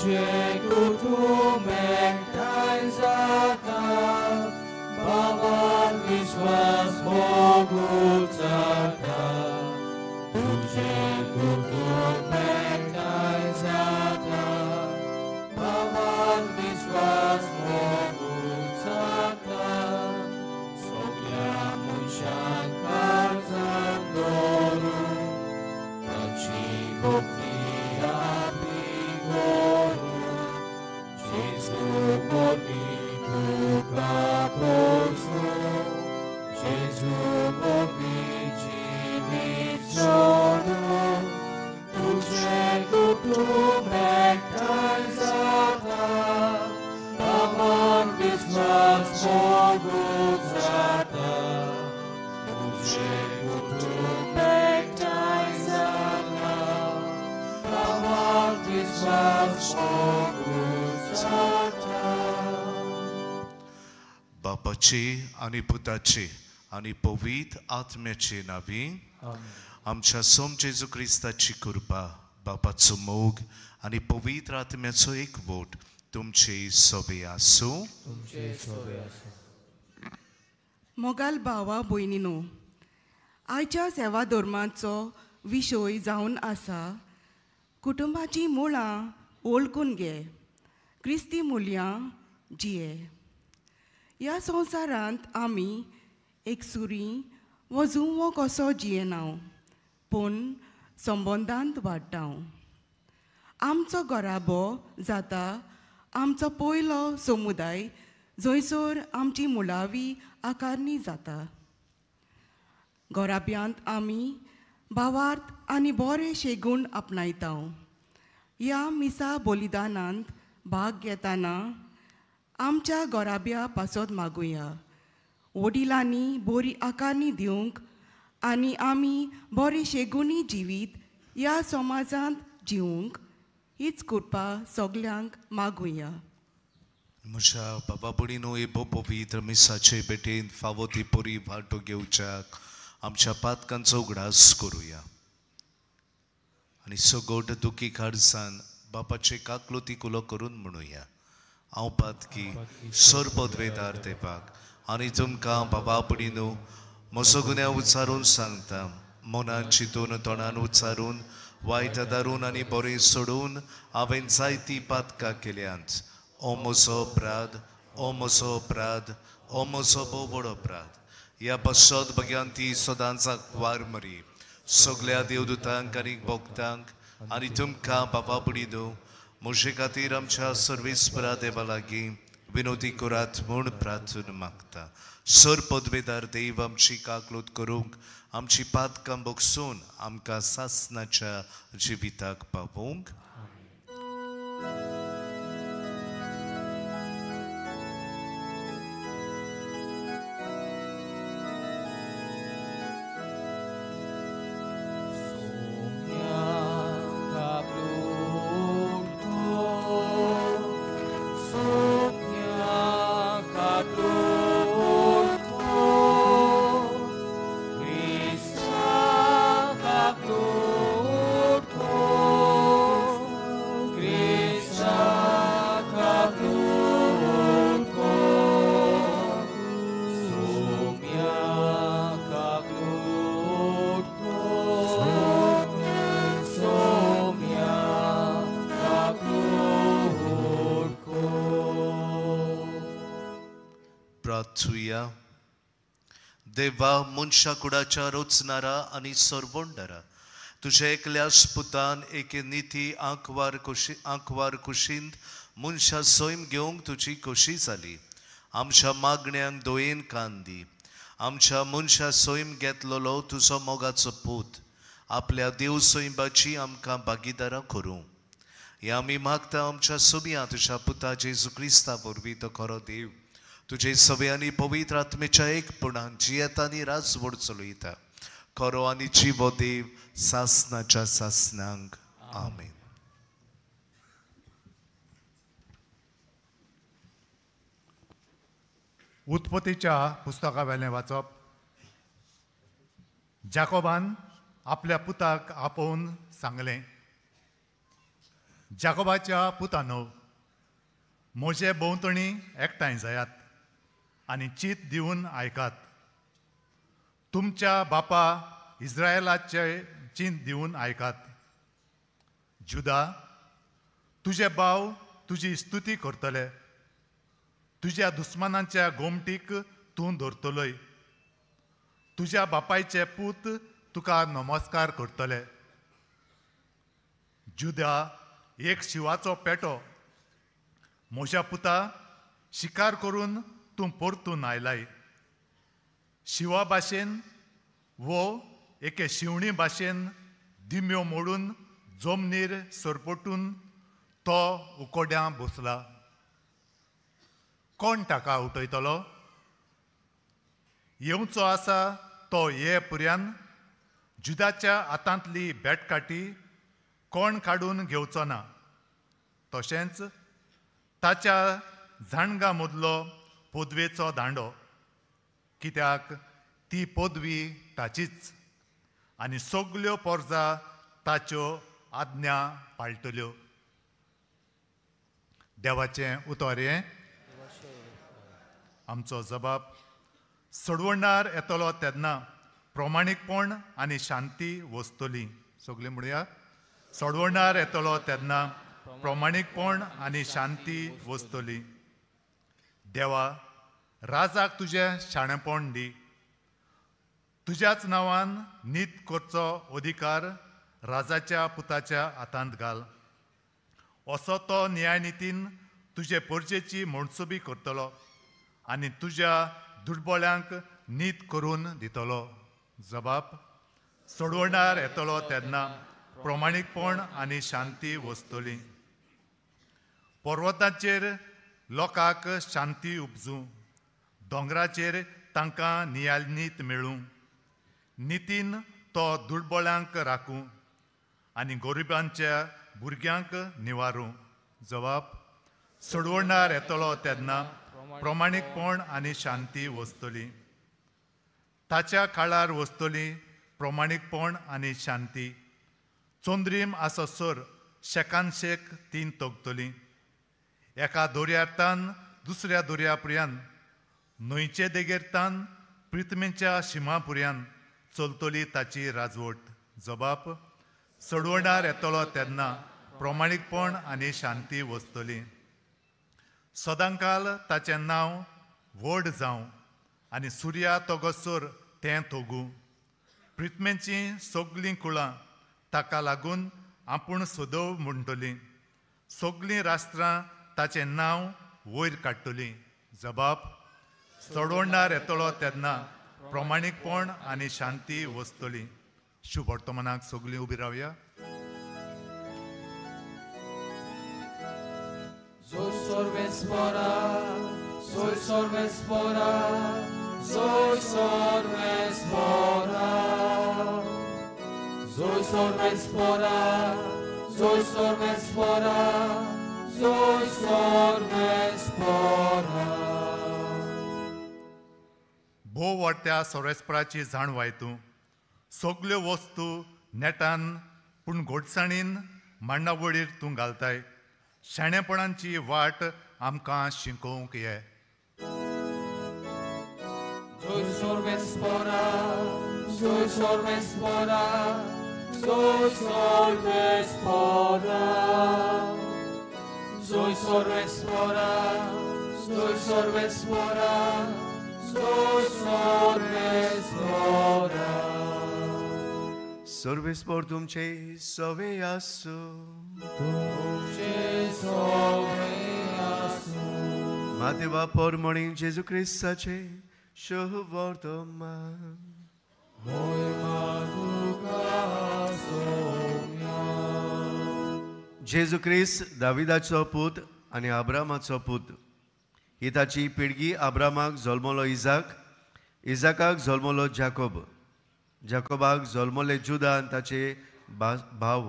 तुझे कुटुंब एकठांय जाता भावान विश्वास भोगून जाता तुझे कुटुंब एकठांय जाता भावान विश्वास भोगून जाता सगळ्या मनशांक काळजांत दवरून ताची भक्ती बापाची आणि पुताची आणि पवित्र आत्म्याची नावी आमच्या सोम जेजू क्रिस्ताची कृपा बापाचो मोग आणि पवित्र आत्म्याचो एक वोट तुमचे सोबे आसू. मोगाल भावा भयणीनो, आयच्या सेवा धर्माचो विशय जावन आसा कुटुंबाची मुळां ओळखून घे, क्रिस्ती मूल्यांं जिये. ह्या संवसारांत आमी एकसुरी वो जुवो कसो जियेनाव पूण संबंदांत वाडटाव. आमचो घराबो जाता आमचो पयलो समुदाय जंयसर आमची मुळावी आकारणी जाता. घराब्यांत आमी भावार्थ आनी बरे शेगूण आपणायताव. ह्या मिसा बलिदानांत भाग घेतना आमच्या घराब्या पासत मागुया. वडिलांनी बरी आकारणी दिवंक आनी आमी बरे शेगुणी जिवीत ह्या समाजांत जिवंक हीच कृपा सगल्यांक मागुया. म्हज्या बाबा भयणीनो, हे पवित्र मिसाचे भेटेन फावो ती पुरी वाटो घेवच्याक आमच्या पातकांचो उगडास करुया आनी सगोट दुखी काळजान बापाचे काकलोती कुलो करून म्हणुया. हांव पातकी सर पदवेदार देवाक आनी तुमकां बाबा भयणीनो म्हजो गुन्या उच्चारून सांगता. मनान चिंतून तोंडान उच्चारून वायट दारून आनी बरें सोडून हांवें जायती पातकां केल्यांत. ओ म्हजो अपराध, ओ म्हजो अपराध, ओ म्हजो बोबड अपराध. ह्या पश्चात भग्यान ती सदांच वार मरी सगळ्या देवदूतांक आनी भक्तांक आनी तुमकां बाबा भयणीनो म्हजे खातीर आमच्या सर्वेस्परा देवा लागीं विनोदी करात म्हूण प्रार्थना मागता. सर पदवेदार देव आमची काकलूत करूंक आमची पातकां भोगसून आमकां सासणाच्या जिविताक पावोवंक. देवा मनशा कुडाच्या रोचणारा आनी सरवंडारा तुझ्या एकल्याच पुतान एके निती आंकवार कुशींत मनशा सोयम घेवंक तुजी खोशी जाली. आमच्या मागण्यांक दोयेन कान दी. आमच्या मनशा सोयम घेतलेलो तुजो मोगाचो पूत आपल्या देव सोयंबाची आमकां भागीदारां करूं. हे आमी मागता आमच्या सोबिया तुज्या पुता जेजू क्रिस्ता वरवीं तो खरो देव तुझे सवे आनी पवित्र आत्मेच्या एकपणान जियेता आनी राजवड चलयता खरो आनी जिवो देव सासनाच्या सासनांक. आमेन. उत्पत्तीच्या पुस्तका वेलें वाचप. जाकोबान आपल्या पुताक आपोवन सांगलें, जाकोबाच्या पुतानो, म्हजे भोंवतणी एकठांय जायात आनी चीत दिवन आयकात. तुमच्या बापा इस्रायलाचे चिंत दिवन आयकात. जुदा, तुझे भाव तुजी स्तुती करतले. तुज्या दुस्मानांच्या गोमटीक तूं धरतलोय. तुज्या बापायचे पूत तुका नमस्कार करतले. जुदा, एक शिवाचो पेटो, म्हज्या पुता शिकार करून तूं परतून आयलाय. शिवा भाशेन वो एके शिवणी भाशेन दिम्यो मोडून जमनीर सरपटून तो उकोड्यां बसला. कोण ताका उठयतलो? येवचो आसा तो ये पर्यान जुदाच्या हातांतली बेटकाटी कोण काडून घेवचो ना. तशेंच ताच्या जाणगा मदलो पदवेचो दांडो, कित्याक ती पदवी ताचीच आनी सगल्यो पोरजा ताच्यो आज्ञा पाळटल्यो. देवाचें उतर हें. आमचो जबाब. सडवणार येतलो तेन्ना प्रमाणीकपण आनी शांती वस्तली. सगळीं म्हणुया. सडवणार येतलो तेन्ना प्रमाणीकपण आनी शांती वस्तली. देवा, राजाक तुजें शाणेपण दी. तुज्याच नांवान नीत करचो अधिकार राजाच्या पुताच्या हातांत घाल. असो तो न्यायनितीन तुजे परजेची म्हणसुबी करतलो आनी तुज्या दुर्बळ्यांक नीत करून दितलो. जबाब. सडवणार येतलो तेन्ना प्रमाणीकपण आनी शांती वस्तली. पर्वताचेर लोकांक शांती उपजूं. दोंगराचेर तांकां नियाळनीत मेळूं. नितीन तो दुर्बळांक राखूं आनी गरिबांच्या भुरग्यांक निवारूं. जबाब. सडवणार येतलो तेन्ना प्रमाणीकपण आनी शांती वस्तली. ताच्या काळार वस्तली प्रमाणीकपण आनी शांती. चोंद्रीम आसोसर शेकान शेक तीन तोगतली. एका दोर्यातान दुसऱ्या दोर्यापर्यंत, न्हंयचे देगेरतान प्रिथमेच्या शिमापर्यंत चलतली ताची राजवट. जबाब. सडवणार येतलो तेन्ना प्रमाणीकपण आनी शांती वस्तली. सदांकाल ताचें नांव व्हड जावं आनी सुर्या तोगसर तें तोगूं. प्रिथमेचीं सगळीं कुळां ताका लागून आपूण सोदव म्हणटलीं. सगळीं राष्ट्रां ताचें नांव वयर काडटलीं. जबाब. सडवणार येतलो तेन्ना प्रमाणीकपण आनी शांती वस्तली. शुभ वर्तमानाक सगळीं उबी रावया. Soy sorbespora, soy sorbespora, soy sorbespora, soy sorbespora, soy sorbespora, soy sorbespora. भोव वाडट्या सोरेस्पराची जाण वायतूं. सगल्यो वस्तू नेटान पूण घोडसाणीन मांडावळीर तूं घालताय. शाणेपणांची वाट आमकां शिकोवंक ये. Soy sorbespora, soy sorbespora, soy sorbespora, soy sorbespora, soy sorbespora, soy sorbespora. Sorbespor तुमचे सवे आसो. मातेवा पोरमणी जेजू क्रिस्ताचे शुभ वर्तमान. जेजू क्रिस्त दाविदाचो पूत आनी अब्रामाचो पूत. ही ताची पिळगी. अब्रामाक जल्मलो इजाक, इजाकाक जल्मलो जाकोब, जाकोबाक जल्मले जुदा आनी ताचे भाव.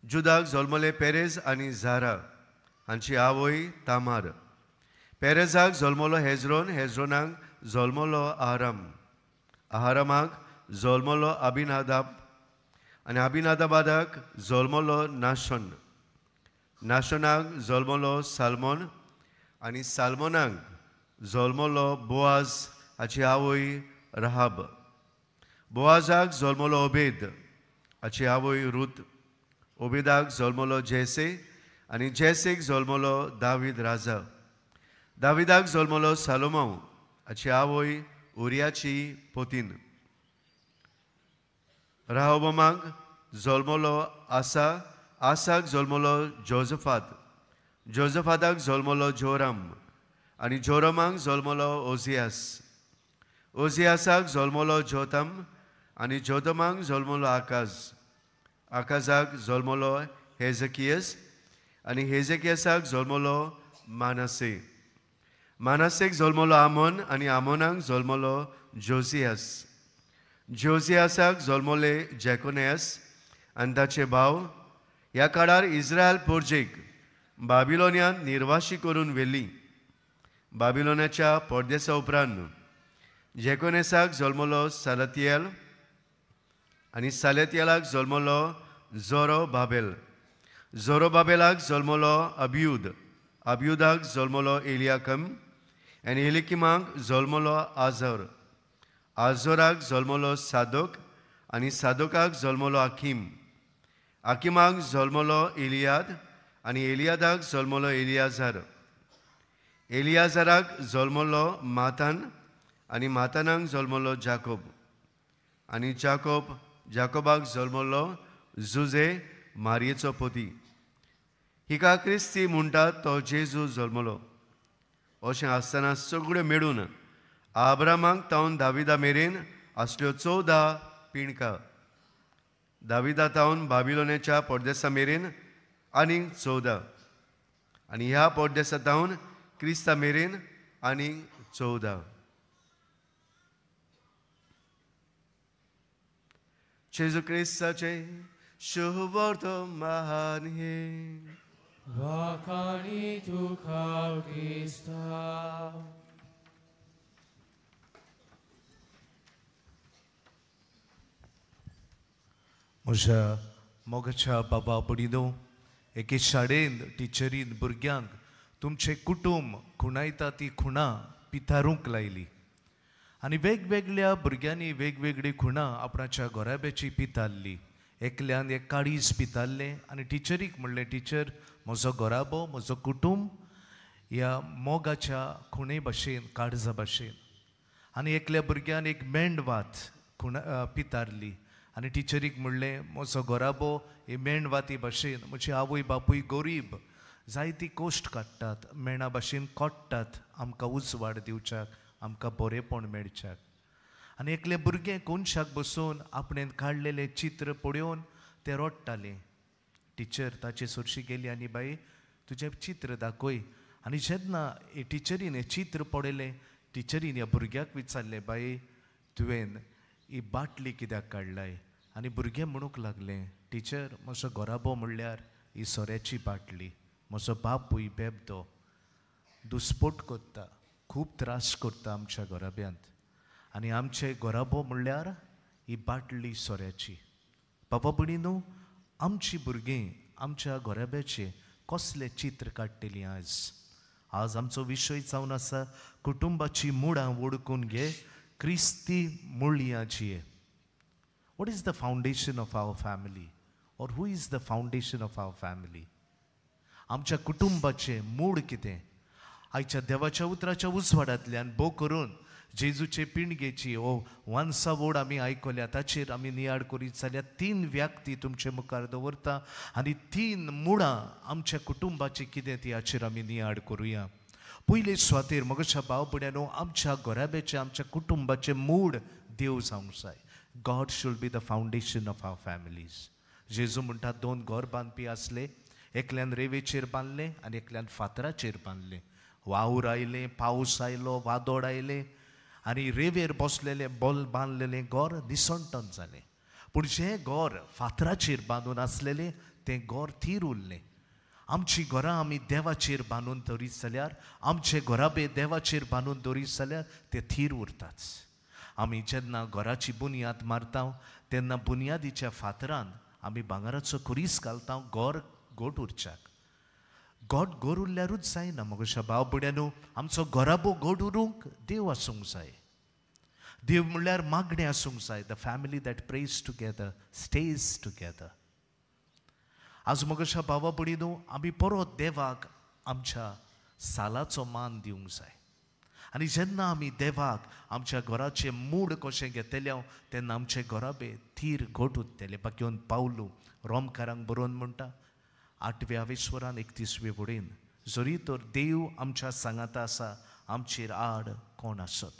जुदाक जल्मले पेरेज आनी झारा हांची आवय तामार. पेरेजाक जल्मलो हेजरोन, हेजरोनाक जल्मलो आहाराम, आहारामाक जल्मलो अबिनादाब आनी अबिनादाबादाक जल्मलो नाशन. नाशोनाक जल्मलो सालमोन आनी सालमोनाक जल्मलो बोआज हाची आवय रहाब. बोआजाक जल्मलो ओबेद हाची आवय रूत. ओबेदाक जल्मलो जेसे आनी जेसेक जल्मलो दावीद राजा. दाविदाक जल्मलो सालोमोन हाची आवय उरियाची पोतीन. रहोबोमाक जल्मलो आसा. आसाक जल्मलो जोजफात. जोजफाताक जल्मलो जोराम आनी जोरामाक जल्मलो ओजियास. ओजियासाक जल्मलो जोतम आनी जोतमाक जल्मलो आकाज. आकाजाक जल्मलो हेजकियस आनी हेजकियसाक जल्मलो मानासे. मानासेक जल्मलो आमोन आनी आमोनाक जल्मलो जोजियास. जोजियासाक जल्मले जॅकोनेस आनी ताचे भाव. ह्या काळार इस्रायल पोरजेक बाबिलोनियांत निर्वाशी करून व्हेली. बाबिलोनाच्या पडदेसा उपरांत जॅकोनेसाक जल्मलो सालतियेल आनी सालेतियेलाक जल्मलो जोरो बाबेल. जोरो बाबेलाक जल्मलो अबियूद. अबियूदाक जल्मलो एलियाकम आनी एलिकिमाक जल्मलो आजोर. आजोराक जल्मलो सादोक आनी सादोकाक जल्मलो आकीम. आकिमाक जल्मलो एलियाद आनी एलियादाक जल्मलो एलियाजार. एलियाजाराक जल्मलो मातान आनी मातानाक जल्मलो जाकोब. आनी जाकोबाक जल्मलो जुजे मारयेचो पोती. हिका क्रिस्ती म्हणटात तो जेजू जल्मलो. अशें आसतना सगळ्यो मेळून आब्रामाक तावन दाविदा मेरेन असल्यो 14 पिणकां. दाविदा तावन बाबिलोनाच्या पडदेसा मेरेन आनीक 14 आनी ह्या पडदेसा तावन क्रिस्ता मेरेन आनीक 14. जेजू क्रिस्ताचे शुभवर्तमान हे. वाखाणी तुका क्रिस्ता. म्हज्या मोगाच्या बाबा बडिनो, एके शाळेंत टिचरीन भुरग्यांक तुमचे कुटुंब खुणायता ती खुणां पितारूंक लायली. आनी वेगवेगळ्या भुरग्यांनी वेगवेगळी खुणां आपणाच्या घोराब्याची पितारली. एकल्यान एक काळीज पितारलें आनी टिचरीक म्हणलें, टिचर म्हजो घोराबो म्हजो कुटुंब ह्या मोगाच्या खुणे भाशेन काळजा भाशेन. आनी एकल्या भुरग्यान एक मेंढवात पितारली आनी टिचरीक म्हणलें, म्हजो घोराबो हे मेंढवाती भाशेन म्हजी आवय बापूय गरीब जायती कोश्ट काडटात, मेणा भाशेन कोडटात आमकां उजवाड दिवच्याक, आमकां बरेपण मेळच्याक. आनी एकलें भुरगें कोनशाक बसून आपणें काडलेलें चित्र पळोवन तें रडटालें. टिचर ताचे सुरशी गेली आनी बाई तुजें चित्र दाखय. आनी जेन्ना हे टिचरीन हें चित्र पळयलें, टिचरीन ह्या भुरग्याक विचारलें, बाई तुवें ही बाटली कित्याक काडलाय? आनी भुरगें म्हणूंक लागलें, टिचर म्हजो घोराबो म्हणल्यार ही सोऱ्याची बाटली. म्हजो बापूय बेबदो दुस्पोट करता, खूब त्रास करता आमच्या घोराब्यांत. आनी आमचे घोराबो म्हणल्यार ही बाटली सोऱ्याची. बाबा भयणीनो, आमची भुरगीं आमच्या घोराब्याचें कसलें चित्र काडटलीं आज? आज आमचो विशय जावन आसा कुटुंबाची मुळां वळखून घे, क्रिस्ती मुळयां जिये. What is the foundation of our family? Or who is the foundation of our family? आमच्या कुटुंबाचे मूळ कितें? आयच्या देवाच्या उतराच्या उजवाडांतल्यान भोव करून जेजूचे पिणगेची वंसावळ आमी आयकल्या, ताचेर आमी नियाळ करीत जाल्यार 3 व्यक्ती तुमचे मुखार दवरता आनी 3 मुळां आमच्या कुटुंबाची कितें ती हाचेर आमी नियाळ करुया. पयले सुवातेर मोगाच्या भाव भयण्यांनो, आमच्या घोराब्याचे आमच्या कुटुंबाचे मूळ देव जावंक जाय. God should be the foundation of our families. जेजू म्हणटा 2 घर बांदपी आसले, एकल्यान रेवेचेर बांदलें आनी एकल्यान फातराचेर बांदलें. वावूर आयलें, पावस आयलो, वादळ आयलें आनी रेवेर बसलेलें बांदलेलें घर दिसणटन जालें. पूण जें घर फातराचेर बांदून आसलेलें तें घर थीर उरलें. आमची घरां आमी देवाचेर बांदून दवरीत जाल्यार, आमचे घोराबे देवाचेर बांदून दवरीत जाल्यार ते थीर उरताच. आमी जेन्ना घराची बुनयाद मारता तेन्ना बुनयादीच्या फातरान आमी भांगराचो कुरीस घालता घर घोट उरच्याक. गोड गोर उरल्यारूच जायना मोगोशा भाव भयण्यांनो, आमचो घोराबो गोड उरूंक देव आसूंक जाय. देव म्हणल्यार मागणें आसूंक जाय. The family that praise together stage together. आज मोगोशा भावा भयणीनो, आमी परत देवाक आमच्या सालाचो मान दिवंक जाय. आनी जेन्ना आमी देवाक आमच्या घराचें मूड कशें घेतले तेन्ना आमचे घोराबे थीर घोट उरतले. बाकीवन पावलू रोमकारांक बरोवन म्हणटा 8व्या वेस्वरान 31वे वडीन, जरी तर देव आमच्या सांगाता आसा आमचेर आड कोण आसत.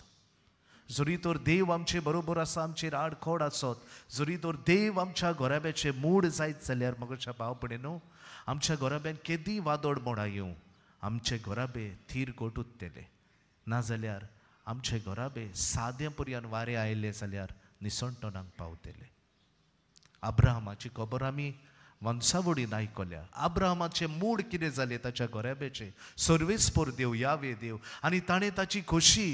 जरी तर देव आमचे बरोबर आसा आमचेर आड कोण आसत. जरी तर देव आमच्या घोराब्याचे मूड जायत जाल्यार मोगोशा भाव भयणीनो, आमच्या घोराब्यान केदी वादोड मोडा येवं, आमचे घोराबे थीर घोट उरतले. नाजाल्यार आमचे घोराबे सादें पर्यान वारें आयले जाल्यार निसणटणांक पावतले. अब्राहमाची खबर आमी वंशावळीन आयकल्या. अब्राहमाचे मूड कितें जालें ताच्या घोराब्याचे. सर्वेस्पर देव यावे देव, आनी ताणें ताची खोशी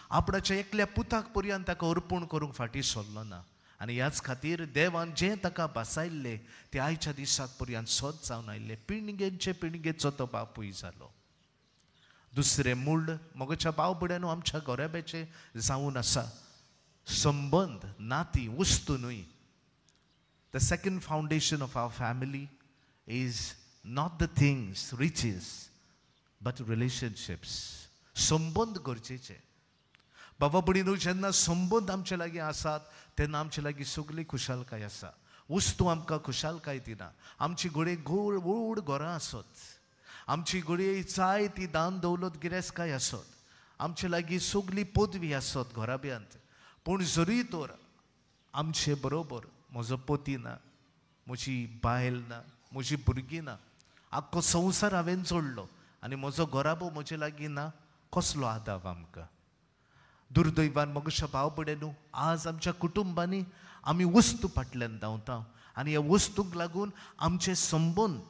आपणाच्या एकल्या पुताक पर्यंत ताका अर्पण करूंक फाटीं सरलो ना. आनी ह्याच खातीर देवान जें ताका बसायल्लें तें आयच्या दिसाक पर्यंत सोद जावन आयिल्लें. पिणगेंचे पिणगेचो तो बापूय जालो. दुसरें मूड मोगोच्या भाव भयण्यांनो, आमच्या घोराब्याचे जावन आसा संबंद, नाती, वस्तू न्हय. The second foundation of our family is not the things, riches, but relationships. संबंद गरजेचे. बाबा भयणीनो, जेन्ना संबंद आमचे लागीं आसात तेन्ना आमचे लागीं सगळी खुशालकाय आसा. वस्तू आमकां खुशालकाय दिना. आमची घोडे व्हड घरां आसत, आमची घोडे जाय ती दान दौलत गिरेस्ताय आसत, आमचे लागीं सगळी पदवी आसत घोराब्यांत, पूण जरी तर आमचे बरोबर म्हजो पती ना, म्हजी बायल ना, म्हजी भुरगीं ना, आख्खो संवसार हांवें जोडलो आनी म्हजो घोराबो म्हजे लागीं ना, कसलो आदार आमकां. दुर्दैवान मोगोशा भाव भयण्यांनो, आज आमच्या कुटुंबांनी आमी वस्तू फाटल्यान धांवता आनी ह्या वस्तूंक लागून आमचे संबंद,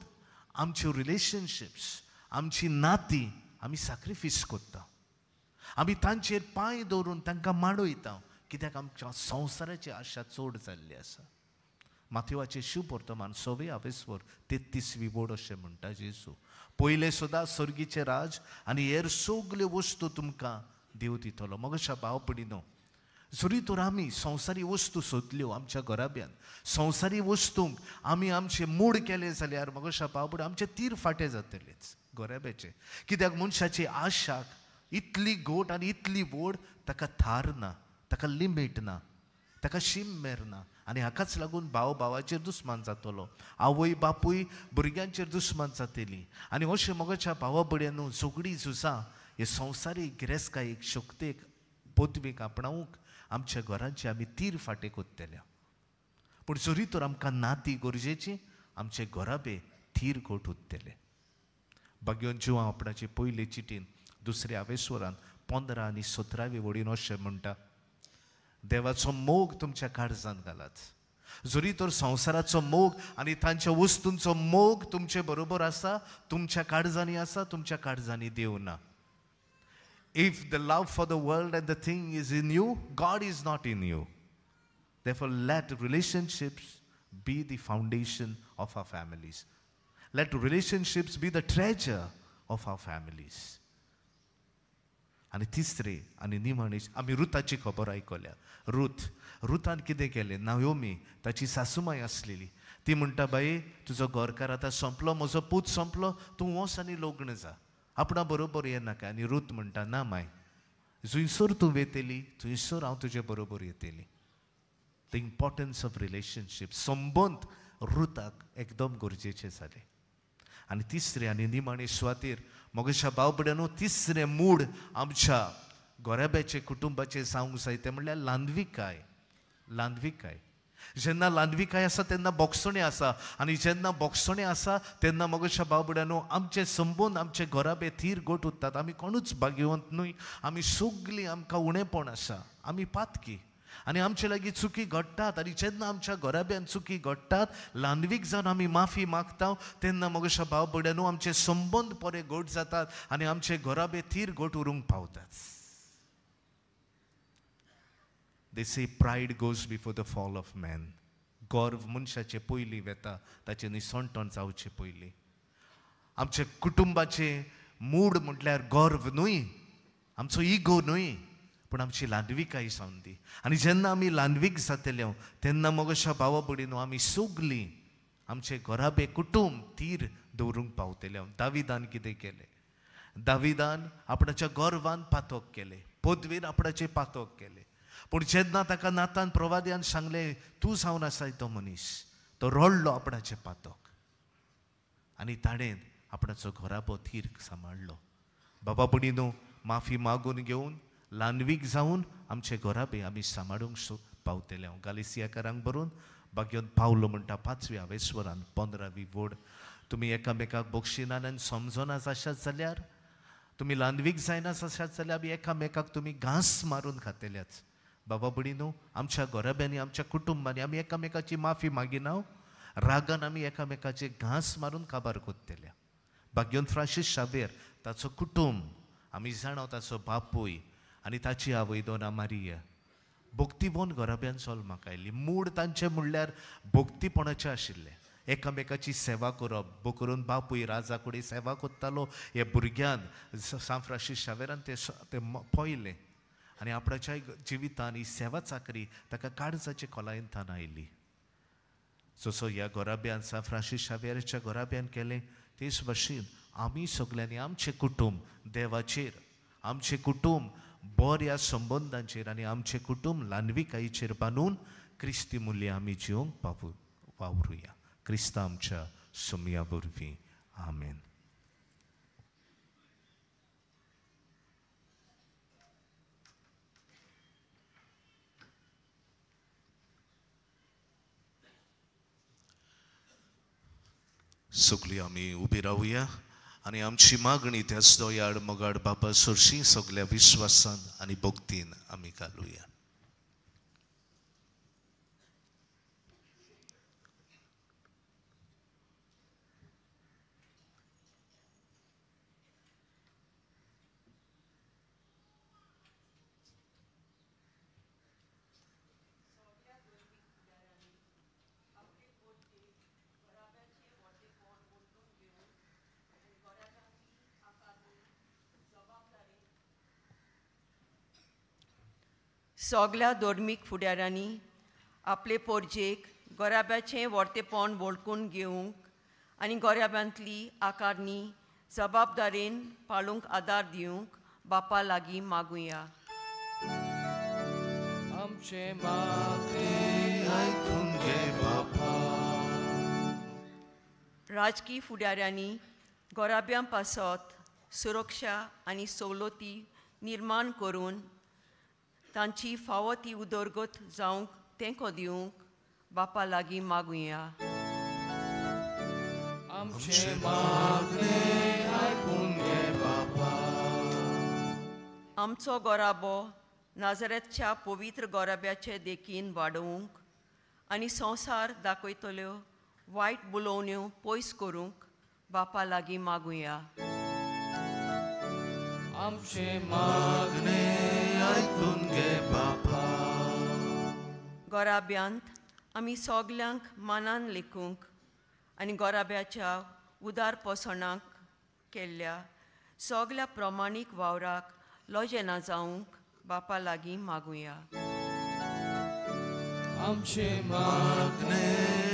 आमच्यो रिलेशनशिप्स, आमची नाती आमी सॅक्रिफायस करता. आमी तांचेर पांय दवरून तांकां माडयता, कित्याक आमच्या संवसाराची आशा चड जाल्ली आसा. माथेवाचे शुभ वर्तमान 6वें वेस्वर 33वी वड अशें म्हणटा जेजू. पयले सुद्दां सर्गीचे राज आनी हेर सगल्यो वस्तू तुमकां देव दितलो. मोगोशा भाव भयणीनो, जरी तर आमी संवसारी वस्तू सोदल्यो आमच्या घोराब्यान, संवसारी वस्तूंक आमी आमचे मूड केले जाल्यार मोगोशा भाव भयणी आमचे तीर फाटे जातलेच घोराब्याचे. कित्याक मनशाची आशाक इतली गोट आनी इतली व्हड, ताका थार ना, ताका लिमीट ना, ताका शीम ना. आनी हाकाच लागून भाव भावाचेर दुस्मान जातलो, आवय बापूय भुरग्यांचेर दुस्मान जातली. आनी अशें मोगोच्या भावा भयण्यांनो, झगडीं झुजां हे संवसारीक गिरेस्तायेक, शक्तेक, पदवीक आपणावंक आमच्या घरांचे आमी तीर फाटे कोत्तल्या. पूण जरी तर आमकां नाती गरजेची, आमचे घोराबे थीर घोट उरतले. भाग्योन जिवा आपणाची पयले चिटीन 2ऱ्या वेस्वरान 15 आनी 17वे वडीन अशें म्हणटा, देवाचो मोग तुमच्या काळजांत घालात. जरी तर संवसाराचो मोग आनी तांच्या वस्तूंचो मोग तुमचे बरोबर आसा, तुमच्या काळजांनी आसा, तुमच्या काळजांनी देव ना. If the love for the world and the thing is in you, God is not in you. Therefore, let relationships be the foundation of our families. Let relationships be the treasure of our families. आनी तिसरे आनी निमाणे आमी रुताची खबर आयकल्या. रुतान कितें केलें, नायोमी ताची सासूमाय आसलेली, ती म्हणटा, बाई तुजो घरकार आतां संपलो, म्हजो पूत संपलो, तूं वच आनी लग्न जा, आपणा बरोबर येनाका. आनी रूत म्हणटा, ना माय, जुंयसर तूं वेतेली थंयसर हांव तुजे बरोबर येतेली. द इम्पॉर्टन्स ऑफ रिलेशनशीप, संबंद रुताक एकदम गरजेचे जाले. आनी तिसरे आनी निमाणे सुवातेर मोगोशा भाव भयण्यांनो, तिसरें मूड आमच्या घोराब्याचे कुटुंबाचे जावंक जाय तें म्हणल्यार लांदविकाय. लांदविकाय जेन्ना लांदविकाय आसा तेन्ना बोगसणें आसा, आनी जेन्ना बोगसणें आसा तेन्ना मोगोशा भाव भयण्यांनो, आमचे संबंद, आमचे घोराबे थीर घोट उरतात. आमी कोणूच भाग्यवंत न्हय, आमी सगळीं आमकां उणेपण आसा, आमी पातकी, आनी आमचे लागीं चुकी घडटात. आनी जेन्ना आमच्या घोराब्यान चुकी घडटात, लांदवीक जावन आमी माफी मागता, तेन्ना मोगोशा भाव भयण्यांनो, आमचे संबंद बरे घट जातात आनी आमचे घोराबे थीर घोट उरूंक पावतात. They say pride goes before the fall of man. गर्व मनशाचे पयलीं वेता ताचे निसणटण जावचे पयलीं. आमचे कुटुंबाचे मूड म्हटल्यार गर्व न्हय, आमचो इगो न्हय, पूण आमची ल्हानविकाय जावन दी. आनी जेन्ना आमी ल्हानवीक जातल्यो तेन्ना मग अशा भावा भयणीनो आमी सगलीं आमचे घराबे कुटुंब थीर दवरूंक पावतले. दाविदान कितें केलें? दाविदान आपणाच्या गर्वान पातक केले, पदवीन आपणाचे पातक केले. पूण जेन्ना ताका नातान प्रवाद्यान सांगलें तूं जावन आसाय तो मनीस, तो रडलो आपणाचे पातक आनी ताणें आपणाचो घराबो थीर सांबाळलो. बाबा भयणीनो, माफी मागून घेवन ल्हानवीक जावन आमचे घराबे आमी सांबाळूंक पावतले. गालिसियाकारांक बरोवन भाग्योन पावलो म्हणटा 5व्या वेस्वरान 15वी वड. तुमी एकामेकाक बक्षिनान आनी समजोनाच आसात जाल्यार, तुमी ल्हानवीक जायनाच आसात जाल्यार आमी एकामेकाक तुमी घांस मारून खातल्याच. बाबा भयणीनो, आमच्या घराब्यांनी आमच्या कुटुंबांनी आमी एकामेकाची माफी मागिना, रागान आमी एकामेकाचे घांस मारून काबार कोत्तेल्या. भाग्योन फ्रांसीस शावेर ताचो कुटुंब आमी जाणो, ताचो बापूय आनी ताची आवय दोना मारिया भक्तीपोन घराब्यान जल्माक आयली. मूड तांचे म्हणल्यार भक्तीपणाचें आशिल्लें. एकामेकाची सेवा करप, करून बापूय राजा कडेन सेवा कोत्तालो. हे भुरग्यान सान फ्रांसीस शावेरान ते पळयलें आनी आपणाच्या जिवितान ही सेवा चाकरी ताका काळजाचे खोलायेंतान आयली. जसो ह्या घराब्यान सान फ्रांसीस शावेराच्या घराब्यान केलें तेच भाशेन आमी सगल्यांनी आमचें कुटुंब देवाचेर, आमचें कुटुंब बऱ्या संबंदांचेर आनी आमचें कुटुंब ल्हानविकायेचेर बांदून क्रिस्ती मुल्य आमी जिवंक वावरुया. क्रिस्ता आमच्या सुमया वरवीं. आमेन. सगळीं आमी उबी रावया आनी आमची मागणी त्याच दोयाड मोगाड बाबा सुरशी सगळ्या विश्वासान आनी भक्तीन आमी घालुया. सगल्या धर्मीक फुडाऱ्यांनी आपले पोरजेक गोराब्याचें वर्तेपण वळखून घेवंक आनी गोराब्यांतली आकारणी जबाबदारेन पाळूंक आदार दिवंक बापा लागीं मागुया. आमचे मागणे आयकून घे बापा. राजकीय फुडाऱ्यांनी गोराब्यां पासत सुरक्षा आनी सवलती निर्माण करून तांची फावो ती उदरगत जावंक तेंको दिवंक बापा लागीं मागुया. आमचे मागणे आयकून घे बापा. आमचो गोराबो नाजरेतच्या पवित्र गोराब्याचे देखीन वाडोवंक आनी संवसार दाखयतल्यो वायट बुलोवण्यो पयस करूंक बापा लागीं मागुया. आमचे मागणे आयकून घे बापा. गोराब्यांत आमी सगल्यांक मानान लेखूंक आनी गोराब्याच्या उदार पोसणाक केल्ल्या सगल्या प्रमाणीक वावराक लोजेना जावंक बापा लागीं मागुया. आमचे मागणे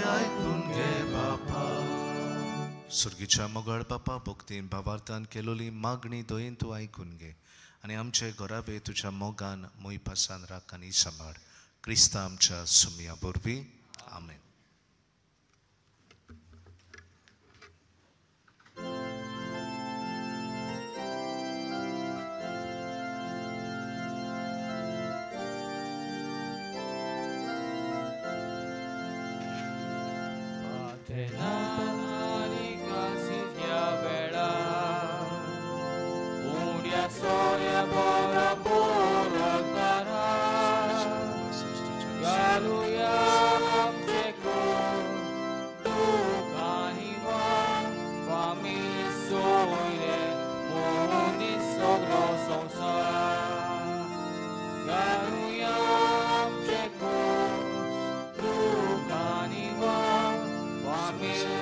आयकून घे बापा. सुर्गीच्या मोगाळ बापा, भक्तीन भावार्थान केलोली मागणी दोयेन तूं आयकून घे आनी आमचे घराबे तुज्या मोगान मोई पासान राख आनी सांबाळ. क्रिस्ता आमच्या सुमया वरवीं. आमेन. Amen.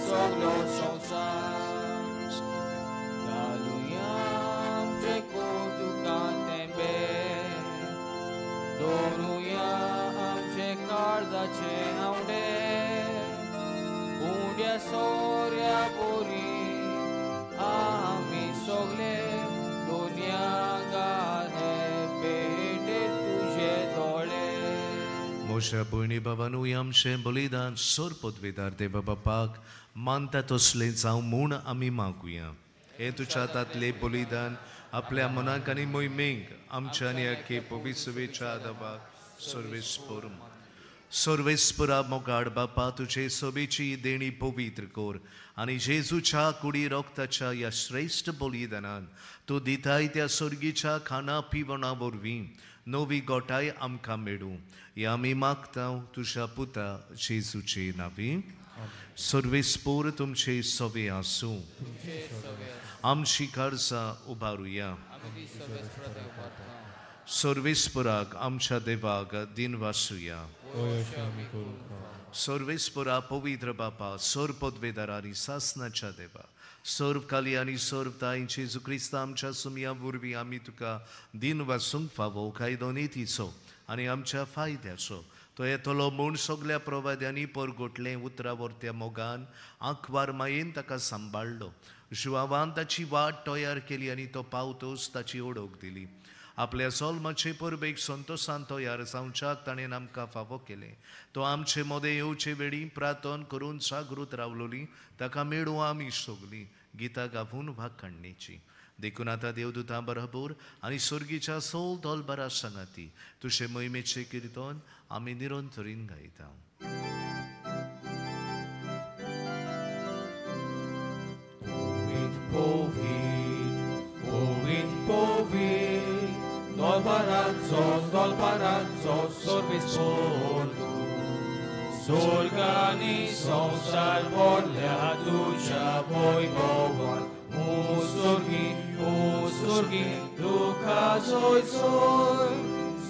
soglo संसार घालुया आमचे कौतुकांत तेंबे दोनुया आमचे काळजाचे आवडे उंड्या सोऱ्या बोरी आमी सोगले दुनियागार हे पेटे तुझे दोळे मोशा भयणी बाबानू आमचे बलिदान सोर पदवीदार देवा बापाक मानता तसले जावं म्हूण आमी मागुया हे तुझ्या हातांतले बलिदान आपल्या मनाक आनी मोहिमेक आमच्या आनी आख्खे पवित्रवेच्या आदाबाक सर्वेस्पर सर्वेस्परा मोगाड बापा तुझे सोबेची देणी पवित्र कोर आनी जेजूच्या कुडी रोगताच्या ह्या श्रेष्ठ बलिदानान तूं दिताय त्या सर्गीच्या खाना पिवणा वरवीं नवी गोठाय आमकां मेळूं हे आमी मागता तुझ्या पुता जेजूचे नांवी सर्वेस्पर तुमचे सवे आसूं आमची काळजां उबारुया सर्वेस्पराक आमच्या देवाक दिन वासुया सर्वेस्परा पवित्र बापा सोर पदवेदार आनी सासनाच्या देवा सर्व काली आनी सर्व ताई जेजू क्रिस्त आमच्या सुमया वरवीं आमी तुका दिन वासूंक फावो कायदो नितीचो आनी आमच्या फायद्याचो तो येतलो म्हूण सगल्या प्रवाद्यांनी परगोटलें उतरावरत्या मोगान आंखवार मायेन ताका सांबाळलो जुवावान ताची वाट तयार केली आनी तो पावतोच ताची ओळख दिली आपल्या सोलमाचे परबेक संतोषान तयार जावच्याक ताणें आमकां फावो केलें तो आमचे मोदे येवचे वेळी प्रार्थन करून जागृत रावलोली ताका मेळूं आमी सगलीं गितां गावून भाग काडणेची देखून आतां देवदूतां बरोबर आनी सर्गीच्या सोल दोलबारा सांगाती तुजे मोहिमेचें किर्तन आमी निरंतरीन गायता Dolparazzo, sorvesportu Sorgani संसार बोल्या तुझ्या वैभवान मुसुर्गी दुखा सोय सोय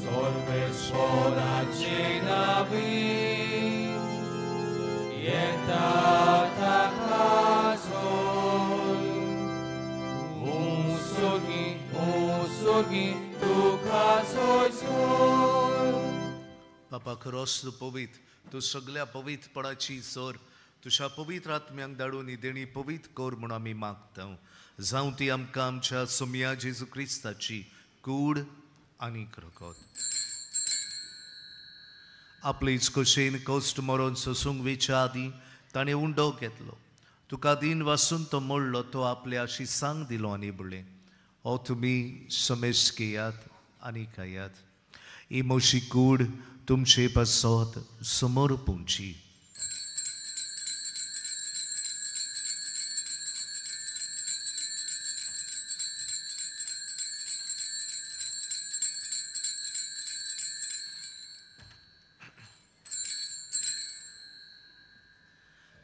सर्वेस्पराचे नावी येता ताका सोय मुसुर्गी बापा खरोच तूं पवित्र तूं सगळ्या पवित्रपणाची सोर तुझ्या पवित्र आत्म्यांक धाडून ही देणी पवित्र कोर म्हूण आमी मागता जावं ती आमकां आमच्या सुमया जेजू क्रिस्ताची कूड आनी रगत आपलीच कशेन कश्ट मरण सोसूंक वेच्या आदीं ताणें उंडो घेतलो तुका दिन वासून तो मोडलो तो आपल्या शिसांक दिलो आनी बोले हो तुमी समेस घेयात आनी खायात ही मोशी कूड तुमचे पासत समोर पोंची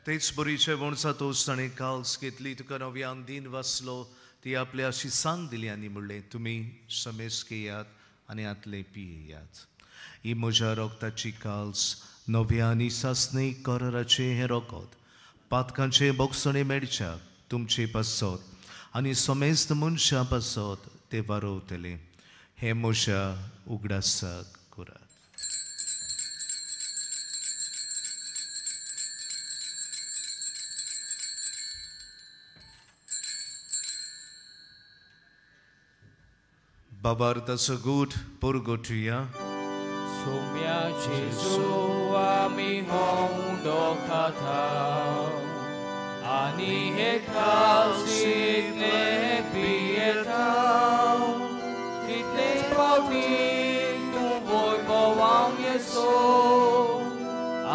तेच बरीचे वणसा तोच ताणें काल्स घेतली तुका नव्यान दिन वाचलो ती आपल्या शिसांक दिली आनी म्हणलें तुमी समेस घेयात आनी आतले पियेयात ही म्हज्या रोगताची काल्स नव्या आनी सासणे कराराचे हें रोगत पातकांचे बोगसणे मेळच्याक तुमचे पासत आनी समेस्त मनशां पासत ते वारोवतले हे म्हज्या उगडासाक करात Babarta sagut purgotuya Sumia Jesu ami hondo katao Ani he kalsit ne pietao Kitne pautin tu voi bawang yeso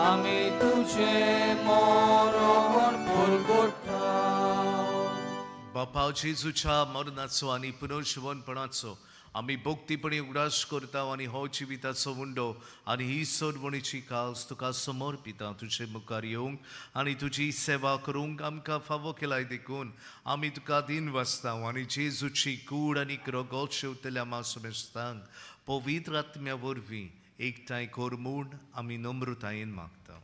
Ami tuche moron purgotao Bapa Jesuच्या मरणाचो आनी पुनर्जीवनपणाचो आमी भक्तीपणी उगडास करता आनी हो जिविताचो उंडो आनी ही सोडवणीची काल्स तुका समर्पिता तुजे मुखार येवंक आनी तुजी सेवा करूंक आमकां फावो केलाय देखून आमी तुका दिन वाचता आनी जेजूची कूड आनी रगत शेवतल्या मासमेस्तांक पवित्र आत्म्या वरवीं एकठांय कर म्हूण आमी नम्रतायेन मागता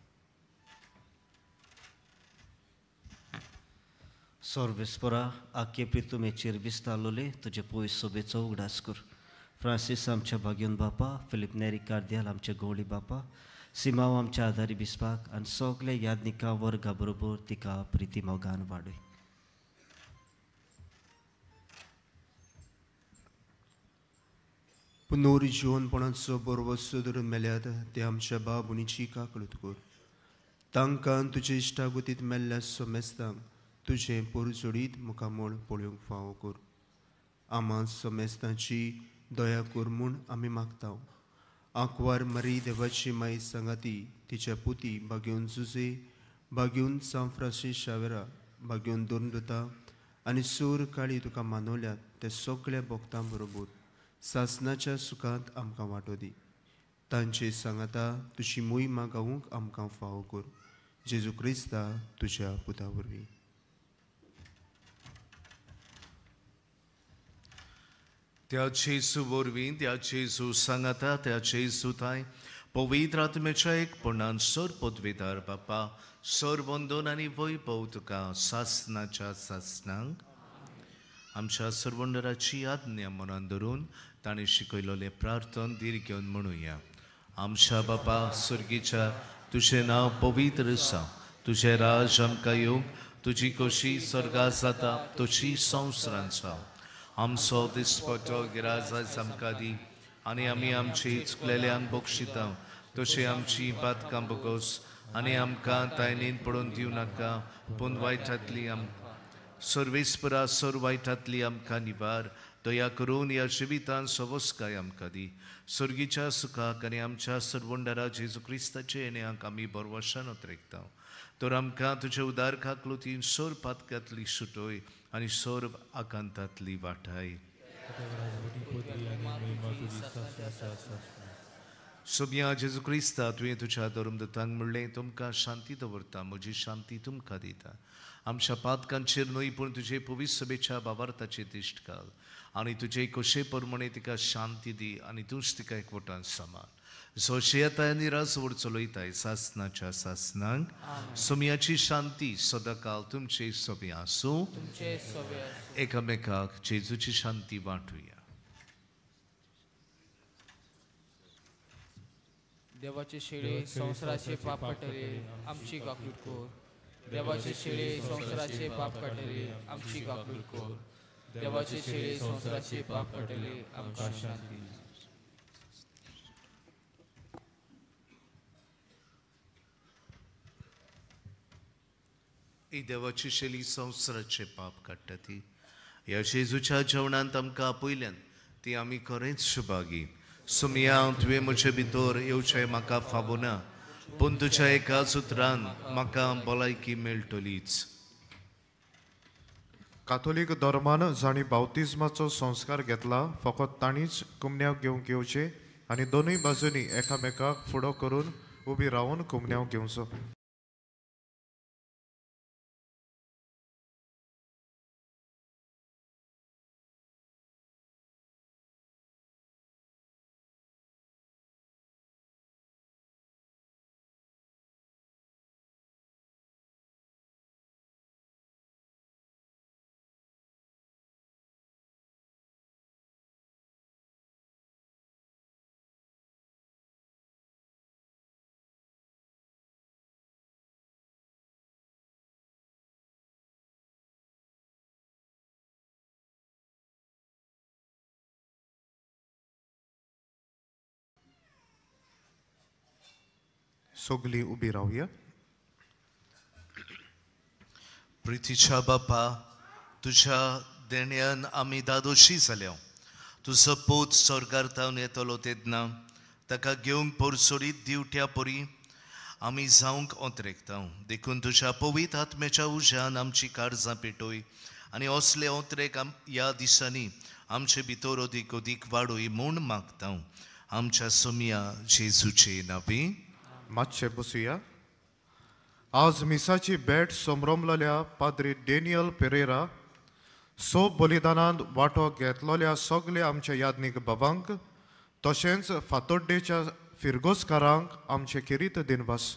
Sorvespora, आखे प्रितुमेचेर विस्तारलोले तुझे पोय सोबेचो उगडास कर. फ्रांसीस आमच्या भाग्योन बापा, फिलिप नेरी कार्दियाल आमच्या गोळी बापा, सिमाव आमच्या आधारी बिस्पाक आनी सगळे यादनिका वर्गा बरोबर तिका प्रिती मोगान वाडय. पुनोरी जिवनपणाचो बरोबर सदर मेल्यात ते आमच्या बाबुनीची काकळूत कर. तांकां तुजे इश्टागुतीत मेल्ल्या सोमेस्तांक तुजें पोरजोडीत मुखामोळ पळोवंक फावो कर. आमा सोमेस्तांची दया कर म्हूण आमी मागतांव. आंकवार मरी देवाची माई सांगाती तिच्या पुती भाग्योन जुजे, भाग्योन सांव फ्रांसीस शावेरा, भाग्योन दोर्नदता आनी सोर काळी तुका मानवल्यात ते सगळ्या भक्तां बरोबर सासनाच्या सुखांत आमकां वांटो दी. तांचे सांगाता तुजी मोहिमा गावूंक आमकां फावो कर. जेजू क्रिस्ता तुज्या पुता वरवीं. त्या जेजू वरवीं त्या जेजू सांगाता त्या जेजू थाय पवित्र आत्म्याच्या एकपणान सर पदवेदार बापा सर वंदन आनी वैभव तुका सासनाच्या सासनांक आमच्या सर्वंडराची आज्ञा मनान धरून ताणें शिकयलोले प्रार्थन दीर घेवन म्हणुया. आमच्या बापा सुर्गीच्या तुजें नांव पवित्र आसा. तुजें राज आमकां येवंक, तुजी खोशी स्वर्गांत जाता तशी संवसारांत जावं. आमचो दिसपटो गिराज आयज आमकां दी आनी आमी आमची चुकलेल्यांक बक्षिता तशी आमची पातकां बगोस आनी आमकां तायनीन पडून दिवं नाका पूण वायटांतली सर्वेस्परा सर वायटांतली आमकां निवार. दया करून ह्या जिवितांत सवस्काय आमकां दी. सुर्गीच्या सुखाक आनी आमच्या सर्वंडरा जेजू क्रिस्ताचे येण्याक आमी बरवशान उतरेकता. तर आमकां तुजे उदार काकलुतीन सर पातकांतली सुटोय आनी सर आकांतांतली वाटाय. सोबिया जेजू क्रिस्ता तुवें तुज्या धर्मदतांक म्हणलें तुमकां शांती दवरता म्हजी शांती तुमकां दिता. आमच्या पातकांचेर न्हय पूण तुजे पवित्र सभेच्या भावार्थाचेर दिश्ट घाल आनी तुजे कशे प्रमाणे तिका शांती दी आनी तूंच तिका एकवटान सांबाळ. जशें येताय आनी राजवड चलयताय सासनाच्या सासनांक सोमयाची शांती सदांकाल तुमचे सोबे आसूं. एकामेकाक जेजूची शांती वांटुया. देवाचे शेळे संवसाराचे पाप काटले आमची गाफलूट कोर. देवाचे शेळे संवसाराचे पाप काटले आमची गाफलूट कोर. देवाचे शेळे संवसाराचे पाप काटले आमकां शांती. ही देवाची शेली संवसाराचे पाप काडटा ती ह्या जेजूच्या जेवणांत आमकां आपयल्यान ती आमी खरेंच सुभागी. सुमया तुवें म्हजे भितर येवचें म्हाका फावो ना पूण तुज्या एकाच उतरान म्हाका भलायकी मेळटलीच. काथोलीक धर्मान जाणी बावतिजमाचो संस्कार घेतला फकत तांणीच कुमन्याव घेवंक येवचे आनी दोनूय बाजूनी एकामेकाक फुडो करून उबी रावन कुमन्याव घेवचो. सगळीं उबी रावया. प्रितीच्या बापा तुज्या देण्यान आमी दादोशी जाल्या. तुजो पोत स्वर्गांतावन येतलो तेन्ना ताका घेवंक पोरसोडीत दिवट्या परी आमी जावंक ओंतरेकता. देखून तुज्या पवित्र आत्म्याच्या उज्यान आमची काळजां पेटोय आनी असले ओंतरेक ह्या दिसांनी आमचे भितर अदीक अदीक वाडोय म्हूण मागता. आमच्या सोमया जेजूचे नांवी. मातशें बसुया. आज मिसाची भेट समरमलेल्या पाद्री डेनियल पेरेरा सोप बलिदानांत वांटो घेतलेल्या सगल्या आमच्या यादनीक बाबांक तशेंच फातोड्डेच्या फिरगोसकारांक आमचे किरीत दिनवास.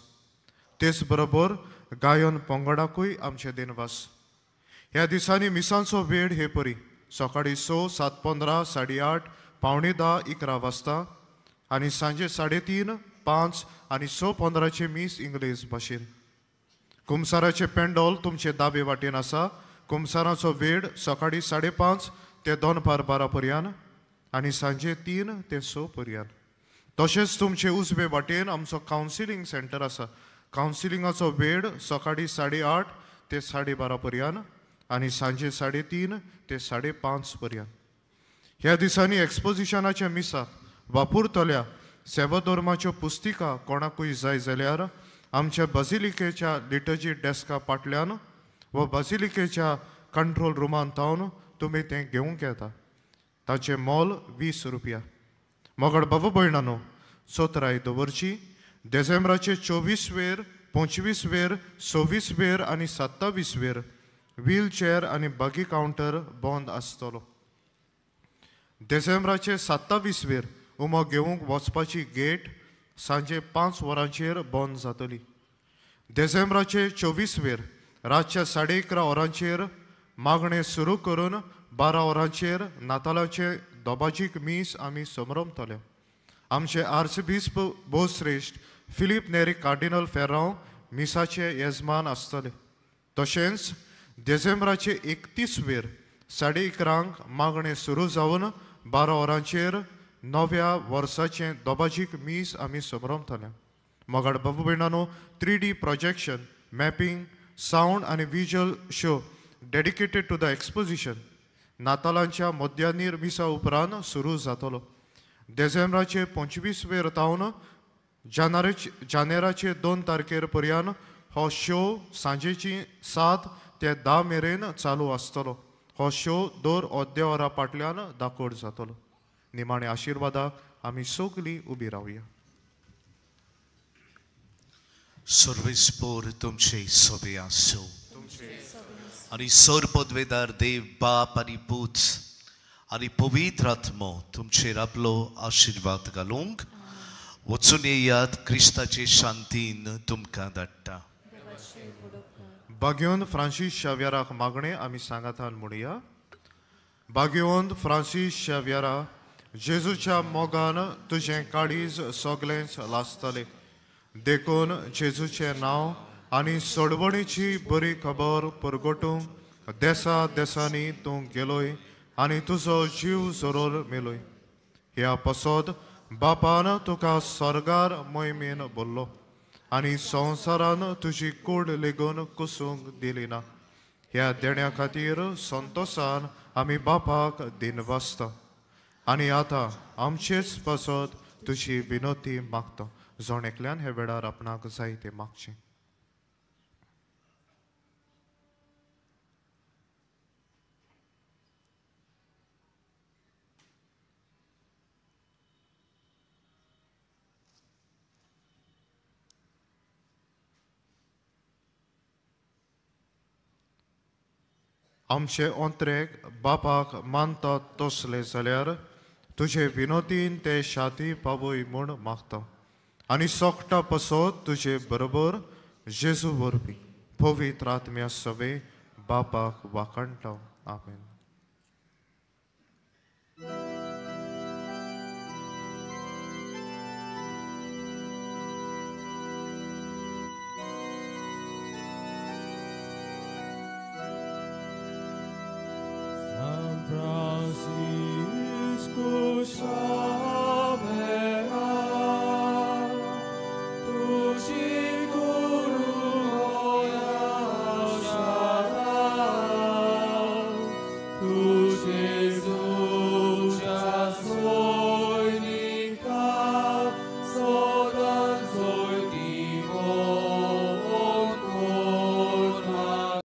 तेच बरोबर गायन पंगडाकूय आमचे दिनवास. ह्या दिसांनी मिसांचो वेळ हे परी सकाळी 6, 7:15, 8:30, 9:45, 11 वाजता आनी सांजे 3:30, 5 आनी 6:15 मीस इंग्लीश भाशेन. कुमसाराचे पेंडॉल तुमचे दावे वाटेन आसा. कुमसाराचो वेळ सकाळी 5:30 ते 2:12 पर्यंत आनी सांजे 3 ते 6 पर्यंत. तशेंच तुमचे उजवे वाटेन आमचो कावन्सिलींग सेंटर आसा. कावन्सिलिंगाचो वेळ सकाळी 8:30 ते 12:30 पर्यंत आनी सांजे 3:30 ते 5:30 पर्यंत. ह्या दिसांनी एक्सपोजिशनाच्या मिसाक वापरतल्या सेवाधर्माच्यो पुस्तिका कोणाकूय जाय जाल्यार आमच्या बसिलिकेच्या लिटर्जी डेस्का फाटल्यान व बसिलिकेच्या कंट्रोल रुमान थावन तुमी तें घेवंक येता. ताचें मोल 20 रुपया. मोगड बाबा भयणानो, सोत्राय दवरची. डिसेंबराचे 24 25 26 आनी 27 व्हीलचेअर आनी बागी कावंटर बंद आसतलो. डिसेंबराचे 27 उमो घेवंक वचपाची गेट सांजे 5 वरांचेर बंद जातली. डिसेंबराचे 24 रातच्या 11:30 वरांचेर मागणें सुरू करून 12 वरांचेर नातालाचे दोबाजीक मीस आमी समरमतले. आमचे आर्चबिस्प भोवश्रेश्ठ फिलीप नेरी कार्डिनल फेरांव मिसाचे येजमान आसतले. तशेंच डिसेंबराचे 31 11:30 मागणें सुरू जावन 12 वरांचेर नव्या वर्साचें दोबाजीक मीस आमी समरमतले. मोगाड बाबू भयणानो, 3D प्रोजेक्शन, मॅपिंग, सावंड आनी visual show dedicated to the exposition नातालांच्या मध्यानीर मिसा उपरांत सुरू जातलो. डिसेंबराचे 25 तावन जानेराचे 2 तारखेर पर्यंत हो शो सांजेची 7 ते 10 मेरेन चालू आसतलो. हो शो दर अर्द्या फाटल्यान दाखोड जातलो. निमाणे आशिर्वादाक आमी सगळीं उबी रावया. सर्वेस्पोर तुमचे सोबे आसो आनी सर पदवेदार देव बाप आनी पूत आनी पवित्र आत्मो तुमचेर आपलो आशिर्वाद घालूंक वचून येयात. क्रिस्ताचे शांतीन तुमकां धाडटा. भाग्यवंत फ्रांसीस शाव्याराक मागणें आमी सांगातान म्हणुया. भाग्यवंत फ्रांसीस शाव्यारा, जेजूच्या मोगान तुजें काळीज सगळेंच लासतलें. देखून जेजूचें नांव आनी सोडवणेची बरी खबर परगटूंक देसा देसांनी तूं गेलोय आनी तुजो जीव जरोल मेलोय. ह्या पसोद बापान तुका स्वर्गार मोहिमेन बोल्लो आनी संवसारान तुजी कूड लेगून कुसूंक दिली ना. ह्या देण्या खातीर संतोशान आमी बापाक दिनवासता आनी आतां आमचेच पसोद तुजी विनोती मागता. जोण एकल्यान हे वेळार आपणाक जाय तें मागचें. आमचे अंतरेक बापाक मानतात तसले जाल्यार तुजे विनोदीन ते शाती पावय म्हूण मागता आनी सोगटा पसोद तुजे बरोबर जेजू वरवीं पवित्र आत्म्या सवे बापाक वाखणटा. आमेन.